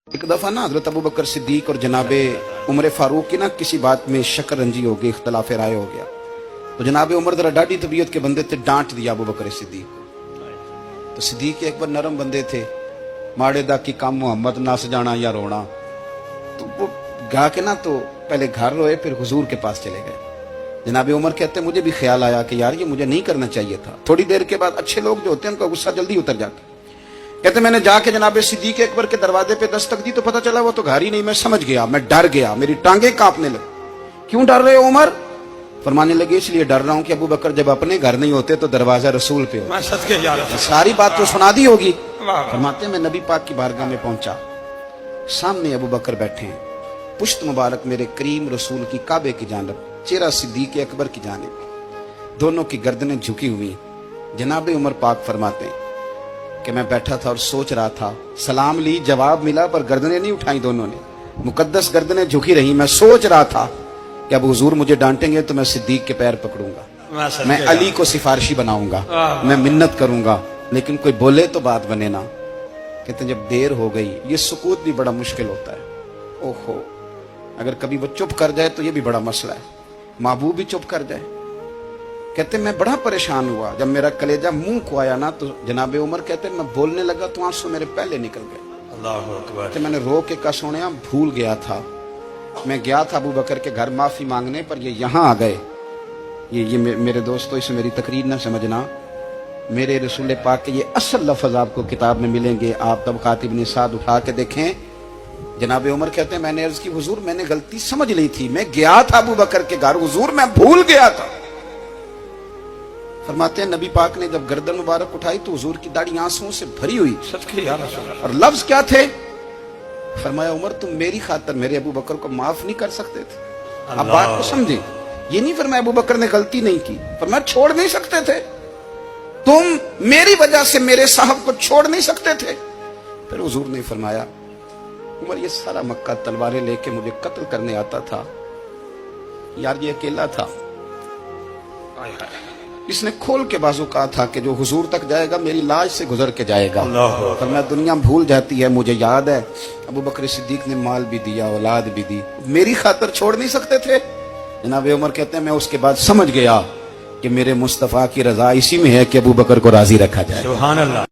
एक दफ़ा ना हज़रत अबू बकर सिद्दीक और जनाबे उमर फारूक की ना किसी बात में शक्कर रंजी हो गई, इख्तलाफ राय हो गया। तो जनाबे उमर जरा डाढ़ी तबीयत के बंदे थे, डांट दिया अबू बकर सिद्दीक को। तो सिद्दीक एक बार नरम बंदे थे, माड़े दा की काम मोहम्मद नस जाना या रोना। तो वो गा के ना तो पहले घर रोए, फिर हुजूर के पास चले गए। जनाबे उमर कहते मुझे भी ख्याल आया कि यार ये मुझे नहीं करना चाहिए था। थोड़ी देर के बाद अच्छे लोग जो होते हैं उनका गुस्सा जल्दी उतर जाता है। कहते मैंने जाके जनाबे सिद्दीक अकबर के दरवाजे पे दस्तक दी तो पता चला वो तो घर ही नहीं। मैं समझ गया, मैं डर गया, मेरी टांगे कांपने लगी। क्यों डर रहे हो उमर? फरमाने लगे इसलिए डर रहा हूं कि अबू बकर जब अपने घर नहीं होते तो दरवाजा रसूल पे हो। सारी बात तो सुना दी होगी। फरमाते मैं नबी पाक की बारगाह में पहुंचा, सामने अबू बकर बैठे हैं, पुश्त मुबारक मेरे करीम रसूल की काबे की जानब, चेहरा सिद्दीक अकबर की जानिब, दोनों की गर्दनें झुकी हुई। जनाबे उमर पाक फरमाते हैं कि मैं बैठा था और सोच रहा था, सलाम ली, जवाब मिला, पर गर्दनें नहीं उठाई दोनों ने, मुकद्दस गर्दनें झुकी रही। मैं सोच रहा था कि अब हुजूर मुझे डांटेंगे तो मैं सिद्दीक के पैर पकड़ूंगा, मैं अली को सिफारिशी बनाऊंगा, मैं मिन्नत करूंगा, लेकिन कोई बोले तो बात बने ना। कहते जब देर हो गई, ये सुकूत भी बड़ा मुश्किल होता है। ओहो, अगर कभी वो चुप कर जाए तो ये भी बड़ा मसला है, महबूब भी चुप कर जाए। कहते मैं बड़ा परेशान हुआ, जब मेरा कलेजा मुंह को आया ना तो जनाबे उमर कहते मैं बोलने लगा तो आंसू मेरे पहले निकल गए। अल्लाहु अकबर। मैंने रो के कहा सोनिया भूल गया था, मैं गया था अबू बकर के घर माफी मांगने, पर ये यहाँ आ गए। ये मेरे दोस्तों इसे मेरी तकरीर ना समझना, मेरे रसूल पाक के ये असल लफ्ज आपको किताब में मिलेंगे। आप तबक़ात इब्न साद उठा के देखें। जनाबे उमर कहते हैं मैंने अर्ज की हुजूर मैंने गलती समझ ली थी, मैं गया था अबू बकर के घर, हुजूर मैं भूल गया था। फरमाते हैं नबी पाक ने जब गर्दन मुबारक उठाई तो हुजूर की दाढ़ी आंसुओं से भरी हुई। और लफ्ज क्या थे? फरमाया उमर तुम मेरी खातर मेरे अबू बकर को माफ नहीं कर सकते थे। अब बात को समझे, ये नहीं फरमाया अबू बकर ने गलती नहीं की, फरमाया छोड़ नहीं सकते थे, तुम मेरी वजह से मेरे साहब को छोड़ नहीं सकते थे। फिर हुजूर ने फरमाया उमर ये सारा मक्का तलवारें लेके मुझे कत्ल करने आता था, यार ये अकेला था, इसने खोल के बाजू कहा था कि जो हुजूर तक जाएगा मेरी लाश से गुजर के जाएगा। पर मैं दुनिया भूल जाती है, मुझे याद है अबू बकर सिद्दीक ने माल भी दिया, औलाद भी दी, मेरी खातर छोड़ नहीं सकते थे। जनाब उमर कहते हैं मैं उसके बाद समझ गया कि मेरे मुस्तफा की रजा इसी में है कि अबू बकर को राजी रखा जाए। सुभान अल्लाह।